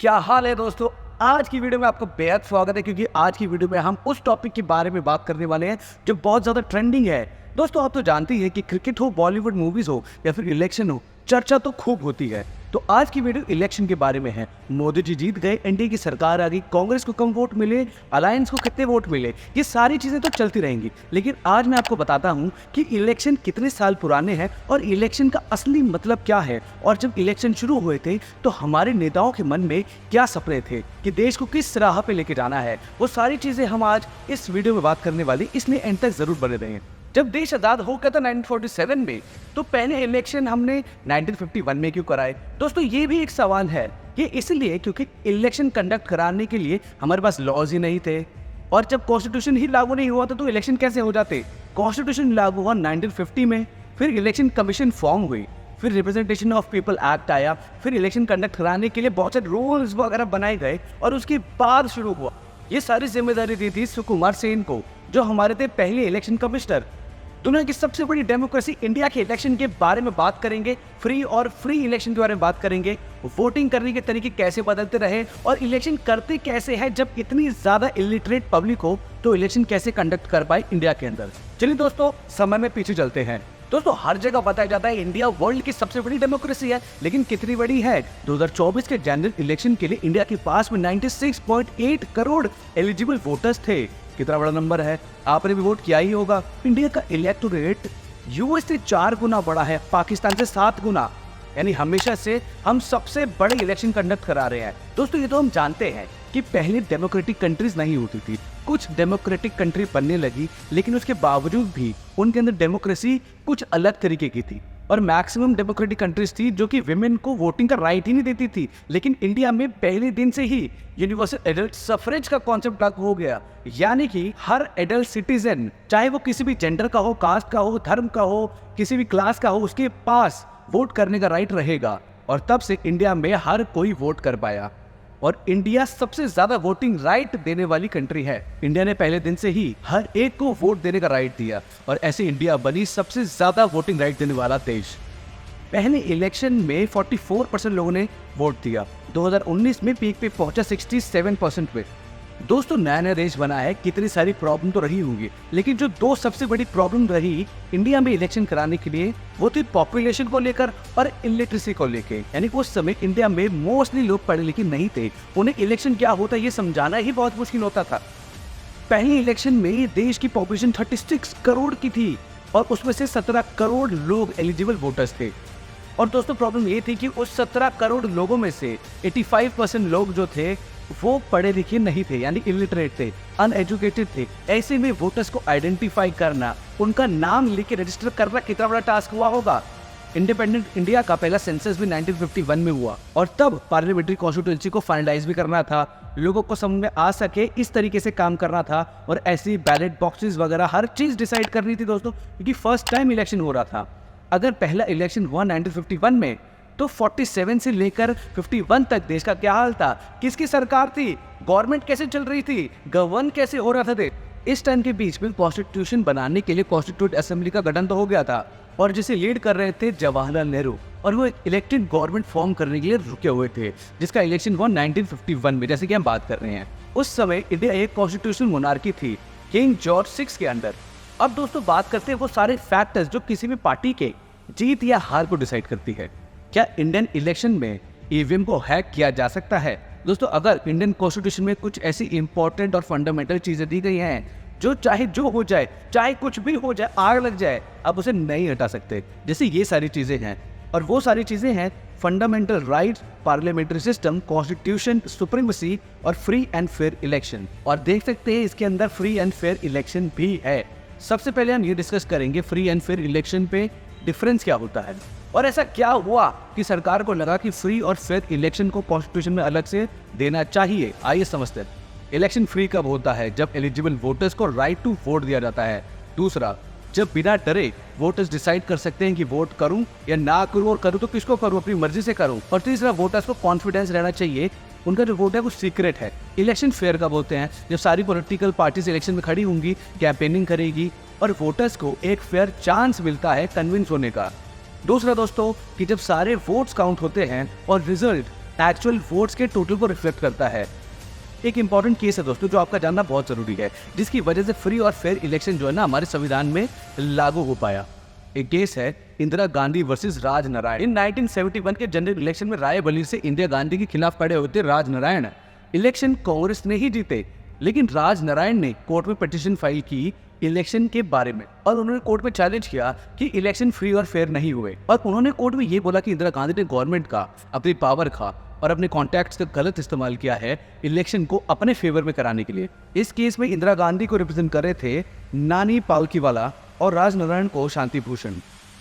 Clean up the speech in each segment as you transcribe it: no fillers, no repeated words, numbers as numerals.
क्या हाल है दोस्तों। आज की वीडियो में आपका बेहद स्वागत है, क्योंकि आज की वीडियो में हम उस टॉपिक के बारे में बात करने वाले हैं जो बहुत ज़्यादा ट्रेंडिंग है। दोस्तों, आप तो जानते ही हैं कि क्रिकेट हो, बॉलीवुड मूवीज़ हो या फिर इलेक्शन हो, चर्चा तो खूब होती है। तो आज की वीडियो इलेक्शन के बारे में है। मोदी जी जीत गए, एनडीए की सरकार आ गई, कांग्रेस को कम वोट मिले, अलायंस को कितने वोट मिले, ये सारी चीज़ें तो चलती रहेंगी। लेकिन आज मैं आपको बताता हूँ कि इलेक्शन कितने साल पुराने हैं और इलेक्शन का असली मतलब क्या है। और जब इलेक्शन शुरू हुए थे तो हमारे नेताओं के मन में क्या सपने थे कि देश को किस राह पे लेके जाना है, वो सारी चीज़ें हम आज इस वीडियो में बात करने वाली, इसलिए एंड तक जरूर बने रहें। जब देश आज़ाद हो गया था 1947 में, तो पहले इलेक्शन हमने 1951 में क्यों कराए? दोस्तों, ये भी एक सवाल है। ये इसलिए क्योंकि इलेक्शन कंडक्ट कराने के लिए हमारे पास लॉज ही नहीं थे, और जब कॉन्स्टिट्यूशन ही लागू नहीं हुआ था तो इलेक्शन कैसे हो जाते? कॉन्स्टिट्यूशन लागू हुआ 1950 में, फिर इलेक्शन कमीशन फॉर्म हुई, फिर रिप्रेजेंटेशन ऑफ पीपल एक्ट आया, फिर इलेक्शन कंडक्ट कराने के लिए बहुत सारे रूल्स वगैरह बनाए गए, और उसके बाद शुरू हुआ। ये सारी जिम्मेदारी दी थी सुकुमार सेन को, जो हमारे थे पहले इलेक्शन कमिश्नर। दुनिया की सबसे बड़ी डेमोक्रेसी इंडिया के इलेक्शन के बारे में बात करेंगे, फ्री इलेक्शन के बारे में बात करेंगे, वोटिंग करने के तरीके कैसे बदलते रहे और इलेक्शन करते कैसे हैं जब इतनी ज़्यादा इलिटरेट पब्लिक हो, तो इलेक्शन कैसे कंडक्ट कर पाए इंडिया के अंदर। चलिए दोस्तों, समय में पीछे चलते हैं। दोस्तों, हर जगह बताया जाता है इंडिया वर्ल्ड की सबसे बड़ी डेमोक्रेसी है, लेकिन कितनी बड़ी है? 2024 के जनरल इलेक्शन के लिए इंडिया के पास में 96.8 करोड़ एलिजिबल वोटर्स थे। कितना बड़ा नंबर है, आपने भी वोट किया ही होगा। इंडिया का इलेक्टोरेट यूएस से 4 गुना बड़ा है, पाकिस्तान से 7 गुना, यानी हमेशा से हम सबसे बड़े इलेक्शन कंडक्ट करा रहे हैं। दोस्तों, ये तो हम जानते हैं कि पहले डेमोक्रेटिक कंट्रीज नहीं होती थी, कुछ डेमोक्रेटिक कंट्री बनने लगी, लेकिन उसके बावजूद भी उनके अंदर डेमोक्रेसी कुछ अलग तरीके की थी, और मैक्सिमम डेमोक्रेटिक कंट्रीज थी जो कि विमेन को वोटिंग का राइट ही नहीं देती थी। लेकिन इंडिया में पहले दिन से ही यूनिवर्सल एडल्ट सफरेज का कॉन्सेप्ट लागू हो गया, यानी कि हर एडल्ट सिटीजन, चाहे वो किसी भी जेंडर का हो, कास्ट का हो, धर्म का हो, किसी भी क्लास का हो, उसके पास वोट करने का राइट रहेगा। और तब से इंडिया में हर कोई वोट कर पाया, और इंडिया सबसे ज्यादा वोटिंग राइट देने वाली कंट्री है। इंडिया ने पहले दिन से ही हर एक को वोट देने का राइट दिया, और ऐसे इंडिया बनी सबसे ज्यादा वोटिंग राइट देने वाला देश। पहले इलेक्शन में 44% लोगों ने वोट दिया, 2019 में पीक पे पहुंचा 67% पे। दोस्तों, नया नया देश बना है, कितनी सारी प्रॉब्लम तो रही होंगी, लेकिन जो दो सबसे बड़ी प्रॉब्लम रही इंडिया में इलेक्शन कराने के लिए, वो थी पॉपुलेशन को लेकर और इलिटरेसी को लेकर। यानी उस समय इंडिया में मोस्टली लोग पढ़े लिखे नहीं थे, उन्हें इलेक्शन क्या होता है ये समझाना ही बहुत मुश्किल होता था। पहले इलेक्शन में देश की पॉपुलेशन 36 करोड़ की थी, और उसमें से 17 करोड़ लोग एलिजिबल वोटर्स थे। और दोस्तों, प्रॉब्लम ये थी कि उस 17 करोड़ लोगों में से 85% लोग जो थे वो पढ़े लिखे नहीं थे, यानी इलिटरेट थे, अनएजुकेटेड थे। ऐसे में वोटर्स को आइडेंटिफाई करना, उनका नाम लेके रजिस्टर करना कितना बड़ा टास्क हुआ होगा। इंडिपेंडेंट इंडिया का पहला सेंसस भी 1951 में हुआ, और तब पार्लियामेंट्री कॉन्स्टिट्यूएंसी को फाइनलाइज भी करना था, लोगों को समझ में आ सके इस तरीके से काम करना था, और ऐसी बैलेट बॉक्सेस वगैरह हर चीज़ डिसाइड करनी थी दोस्तों, क्योंकि फर्स्ट टाइम इलेक्शन हो रहा था। अगर पहला इलेक्शन हुआ 1951 में, तो 47 से लेकर 51 तक देश का क्या हाल था, किसकी सरकार थी, गवर्नमेंट कैसे चल रही थी, गवर्न कैसे हो रहा था। इस टाइम के बीच में कॉन्स्टिट्यूशन बनाने के लिए कॉन्स्टिट्यूट असेंबली का गठन तो हो गया था, और जिसे लीड कर रहे थे जवाहरलाल नेहरू, और वो एक इलेक्टेड गवर्नमेंट फॉर्म करने के लिए रुके हुए थे, जिसका इलेक्शन हुआ 1951 में, जैसे कि हम बात कर रहे हैं। उस समय इंडिया एक कॉन्स्टिट्यूशन मोनार्की थी, किंग जॉर्ज 6 के अंडर। अब दोस्तों, बात करते हैं वो सारे फैक्टर्स जो किसी भी पार्टी के जीत या हार को डिसाइड करती है। क्या इंडियन इलेक्शन में ईवीएम को हैक किया जा सकता है? दोस्तों, अगर इंडियन कॉन्स्टिट्यूशन में कुछ ऐसी इंपॉर्टेंट और फंडामेंटल चीजें दी गई हैं जो चाहे जो हो जाए, चाहे कुछ भी हो जाए, आग लग जाए, आप उसे नहीं हटा सकते, जैसे ये सारी चीजें हैं। और वो सारी चीजें हैं fundamental rights, parliamentary system, constitution, supremacy और फ्री एंड फेयर इलेक्शन। और देख सकते हैं इसके अंदर फ्री एंड फेयर इलेक्शन भी है। सबसे पहले हम ये डिस्कस करेंगे फ्री एंड फेयर इलेक्शन पे डिफरेंस क्या होता है, और ऐसा क्या हुआ कि सरकार को लगा कि फ्री और फेयर इलेक्शन को कॉन्स्टिट्यूशन में अलग से देना चाहिए। आइए समझते हैं। इलेक्शन फ्री कब होता है? जब एलिजिबल वोटर्स को राइट टू वोट दिया जाता है। दूसरा, जब बिना डरे वोटर्स डिसाइड कर सकते हैं कि वोट करूं या ना करूं, और करूं तो किसको करूं, अपनी मर्जी से करूं। और तीसरा, वोटर्स को कॉन्फिडेंस रहना चाहिए, उनका जो वोट है वो सीक्रेट है। इलेक्शन फेयर कब होते हैं? जब सारी पॉलिटिकल पार्टीज इलेक्शन में खड़ी होंगी, कैंपेनिंग करेगी, और वोटर्स को एक फेयर चांस मिलता है कन्विंस होने का। दूसरा दोस्तों, कि जब सारे वोट्स काउंट होते हैं और रिजल्ट एक्चुअल वोट्स के टोटल को रिफ्लेक्ट करता है। एक इंपॉर्टेंट केस है दोस्तों जो आपका जानना बहुत जरूरी है, जिसकी वजह से फ्री और फेयर इलेक्शन जो है ना हमारे संविधान में लागू हो पाया। एक केस है इंदिरा गांधी वर्सेस राज नारायण। इन 1971 के जनरल इलेक्शन में रायबरेली से इंदिरा गांधी के खिलाफ खड़े होते राज नारायण। इलेक्शन कांग्रेस ने ही जीते, लेकिन राज नारायण ने कोर्ट में पिटीशन फाइल की इलेक्शन के बारे में, और उन्होंने कोर्ट में चैलेंज किया कि इलेक्शन फ्री और फेयर नहीं हुए। और उन्होंने कोर्ट में ये बोला कि इंदिरा गांधी ने गवर्नमेंट का, अपनी पावर का और अपने कॉन्टैक्ट्स का गलत इस्तेमाल किया है इलेक्शन को अपने फेवर में कराने के लिए। इस केस में इंदिरा गांधी को रिप्रेजेंट कर रहे थे नानी पालकीवाला और राज नारायण को शांति भूषण।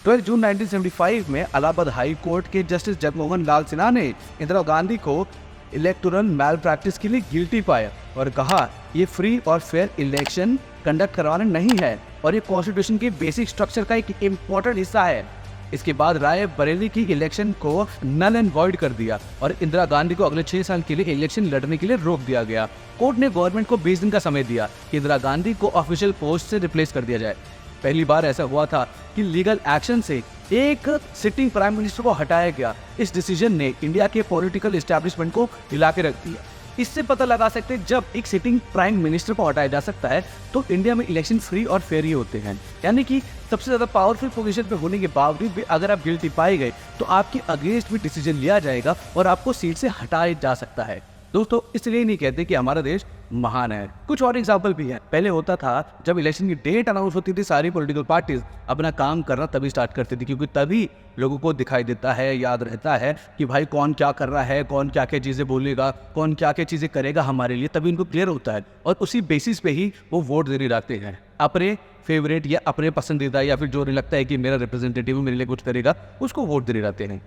12 जून 1975 में इलाहाबाद हाई कोर्ट के जस्टिस जगमोहन लाल सिन्हा ने इंदिरा गांधी को इलेक्टोरल मैल प्रैक्टिस के लिए गिल्टी पाया और कहा ये फ्री और फेयर इलेक्शन कंडक्ट करवाना नहीं है और ये कॉन्स्टिट्यूशन के बेसिक स्ट्रक्चर का एक इम्पोर्टेंट हिस्सा है। इसके बाद रायबरेली की इलेक्शन को नल एंड वॉइड कर दिया और इंदिरा गांधी को अगले 6 साल के लिए इलेक्शन लड़ने के लिए रोक दिया गया। कोर्ट ने गवर्नमेंट को 20 दिन का समय दिया कि इंदिरा गांधी को ऑफिशियल पोस्ट से रिप्लेस कर दिया जाए। पहली बार ऐसा हुआ था कि लीगल एक्शन से एक सिटिंग प्राइम मिनिस्टर को हटाया गया। इस डिसीजन ने इंडिया के पॉलिटिकल एस्टैब्लिशमेंट को हिला के रख दिया। इससे पता लगा सकते हैं जब एक सिटिंग प्राइम मिनिस्टर को हटाया जा सकता है तो इंडिया में इलेक्शन फ्री और फेयर ही होते हैं। यानी कि सबसे ज्यादा पावरफुल पोजीशन पे होने के बावजूद भी अगर आप गिल्टी पाए गए तो आपके अगेंस्ट भी डिसीजन लिया जाएगा और आपको सीट से हटाया जा सकता है। दोस्तों इसलिए नहीं कहते कि हमारा देश महान है। कुछ और एग्जाम्पल भी है। पहले होता था जब इलेक्शन की डेट अनाउंस होती थी सारी पॉलिटिकल पार्टीज अपना काम करना तभी स्टार्ट करती थी, क्योंकि तभी लोगों को दिखाई देता है, याद रहता है कि भाई कौन क्या कर रहा है, कौन क्या क्या चीज़ें बोलेगा, कौन क्या क्या चीज़ें करेगा हमारे लिए, तभी उनको क्लियर होता है और उसी बेसिस पे ही वो वोट देने लगते हैं अपने फेवरेट या अपने पसंदीदा या फिर जो लगता है कि मेरा रिप्रेजेंटेटिव मेरे लिए कुछ करेगा उसको वोट देने रहते हैं।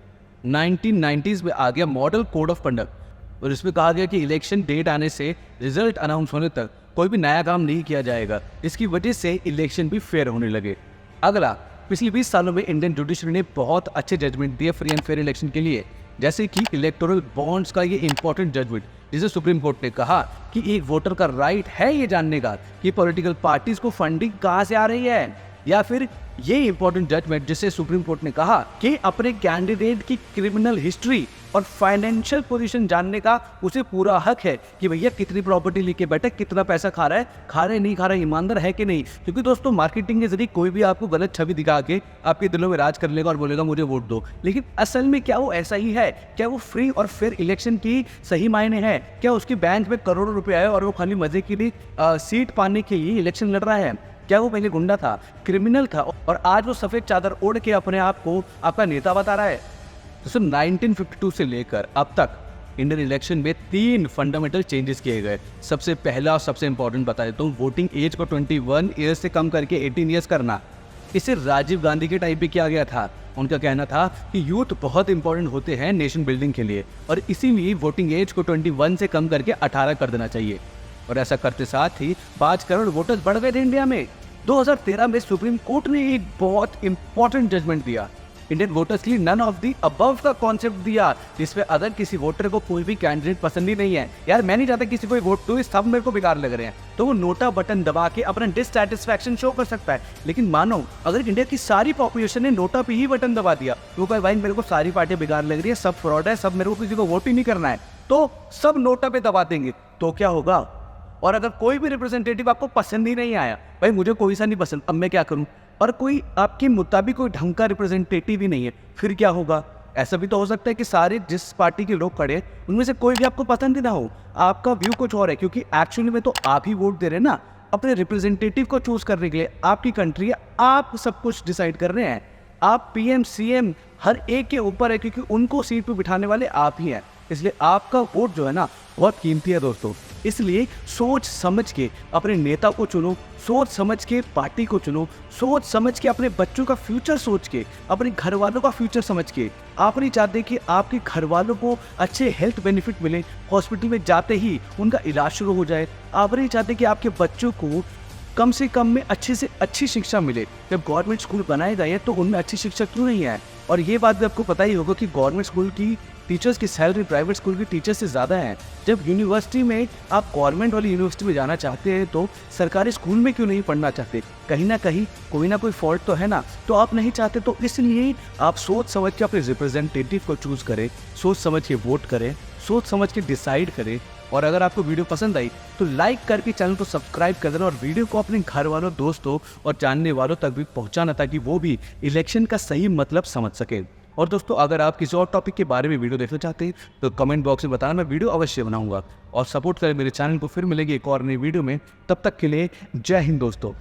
1990s में आ गया मॉडल कोड ऑफ कंडक्ट और इसमें कहा गया कि इलेक्शन डेट आने से रिजल्ट अनाउंस होने तक कोई भी नया काम नहीं किया जाएगा। इसकी वजह से इलेक्शन भी फेयर होने लगे। अगला, पिछले 20 सालों में इंडियन जुडिशरी ने बहुत अच्छे जजमेंट दिए फ्री एंड फेयर इलेक्शन के लिए, जैसे कि इलेक्टोरल बॉन्ड्स का ये इंपॉर्टेंट जजमेंट जिसे सुप्रीम कोर्ट ने कहा कि एक वोटर का राइट है ये जानने का कि पॉलिटिकल पार्टीज को फंडिंग कहाँ से आ रही है, या फिर ये इंपॉर्टेंट जजमेंट जिसे सुप्रीम कोर्ट ने कहा कि अपने कैंडिडेट की क्रिमिनल हिस्ट्री और फाइनेंशियल पोजीशन जानने का उसे पूरा हक है कि भैया कितनी प्रॉपर्टी लेके बैठे, कितना पैसा खा रहा है नहीं खा रहा है, ईमानदार है कि नहीं। क्योंकि दोस्तों मार्केटिंग के जरिए कोई भी आपको गलत छवि दिखा के आपके दिलों में राज कर लेगा और बोलेगा मुझे वोट दो, लेकिन असल में क्या वो ऐसा ही है? क्या वो फ्री और फेयर इलेक्शन की सही मायने है? क्या उसके बैंक में करोड़ों रुपए आए और वो खाली मजे के लिए सीट पाने के लिए इलेक्शन लड़ रहा है? क्या वो पहले गुंडा था, क्रिमिनल था और आज वो सफेद चादर ओढ़ के अपने आप को आपका नेता बता रहा है? तो सिर्फ 1952 से लेकर अब तक इंडियन इलेक्शन में 3 फंडामेंटल चेंजेस किए गए। सबसे पहला और सबसे इंपॉर्टेंट बता देता हूँ, वोटिंग एज को 21 ईयर्स से कम करके 18 ईयर्स करना। इसे राजीव गांधी के टाइम पे किया गया था। उनका कहना था कि यूथ बहुत इंपॉर्टेंट होते हैं नेशन बिल्डिंग के लिए और इसीलिए वोटिंग एज को 21 से कम करके 18 कर देना चाहिए। और ऐसा करते साथ ही 5 करोड़ वोटर्स बढ़ गए थे इंडिया में। 2013 में सुप्रीम कोर्ट ने एक बहुत इंपॉर्टेंट जजमेंट दिया, इंडियन वोटर्स के लिए नन ऑफ दी अबव का कॉन्सेप्ट दिया, जिसमें अगर किसी वोटर को कोई भी कैंडिडेट पसंद ही नहीं है, यार मैं नहीं चाहता किसी को वोट दो, सब मेरे को बेकार लग रहे हैं, तो वो नोटा बटन दबा के अपना डिससैटिस्फैक्शन शो कर सकता है। लेकिन मानो अगर इंडिया की सारी पॉपुलेशन ने नोटा पे ही बटन दबा दिया, वो कहे भाई मेरे को सारी पार्टियां बेकार लग रही है, सब फ्रॉड है, सब मेरे को किसी को वोट ही नहीं करना है, तो सब नोटा पे दबा देंगे, तो क्या होगा? और अगर कोई भी रिप्रेजेंटेटिव आपको पसंद ही नहीं आया, भाई मुझे कोई सा नहीं पसंद, अब मैं क्या करूं, और कोई आपके मुताबिक कोई ढंग का रिप्रेजेंटेटिव ही नहीं है, फिर क्या होगा? ऐसा भी तो हो सकता है कि सारे जिस पार्टी के लोग खड़े उनमें से कोई भी आपको पसंद ही ना हो, आपका व्यू कुछ और है, क्योंकि एक्चुअली में तो आप ही वोट दे रहे हैं ना अपने रिप्रेजेंटेटिव को चूज करने के लिए। आपकी कंट्री है, आप सब कुछ डिसाइड कर रहे हैं, आप पीएम सीएम हर एक के ऊपर है, क्योंकि उनको सीट पे बिठाने वाले आप ही हैं। इसलिए आपका वोट जो है ना बहुत कीमती है दोस्तों। इसलिए सोच समझ के अपने नेता को चुनो, सोच समझ के पार्टी को चुनो, सोच समझ के अपने बच्चों का फ्यूचर सोच के, अपने घर वालों का फ्यूचर समझ के। आप नहीं चाहते कि आपके घर वालों को अच्छे हेल्थ बेनिफिट मिले, हॉस्पिटल में जाते ही उनका इलाज शुरू हो जाए। आप नहीं चाहते कि आपके बच्चों को कम से कम में अच्छे से अच्छी शिक्षा मिले। जब गवर्नमेंट स्कूल बनाए गए हैं तो उनमें अच्छी शिक्षा क्यों नहीं है? और ये बात भी आपको पता ही होगा कि गवर्नमेंट स्कूल की टीचर्स की सैलरी प्राइवेट स्कूल के टीचर से ज़्यादा है। जब यूनिवर्सिटी में आप गवर्नमेंट वाली यूनिवर्सिटी में जाना चाहते हैं तो सरकारी स्कूल में क्यों नहीं पढ़ना चाहते? कहीं ना कहीं कोई ना कोई फॉल्ट तो है ना, तो आप नहीं चाहते, तो इसलिए आप सोच समझ के अपने रिप्रेजेंटेटिव को चूज़ करें, सोच समझ के वोट करें, सोच समझ के डिसाइड करें। और अगर आपको वीडियो पसंद आई तो लाइक करके चैनल को सब्सक्राइब कर देना और वीडियो को अपने घर वालों, दोस्तों और जानने वालों तक भी पहुंचाना, ताकि वो भी इलेक्शन का सही मतलब समझ सके। और दोस्तों, अगर आप किसी और टॉपिक के बारे में वीडियो देखना चाहते हैं तो कमेंट बॉक्स में बताना, मैं वीडियो अवश्य बनाऊंगा। और सपोर्ट करें मेरे चैनल को। फिर मिलेगी एक और नई वीडियो में, तब तक के लिए जय हिंद दोस्तों।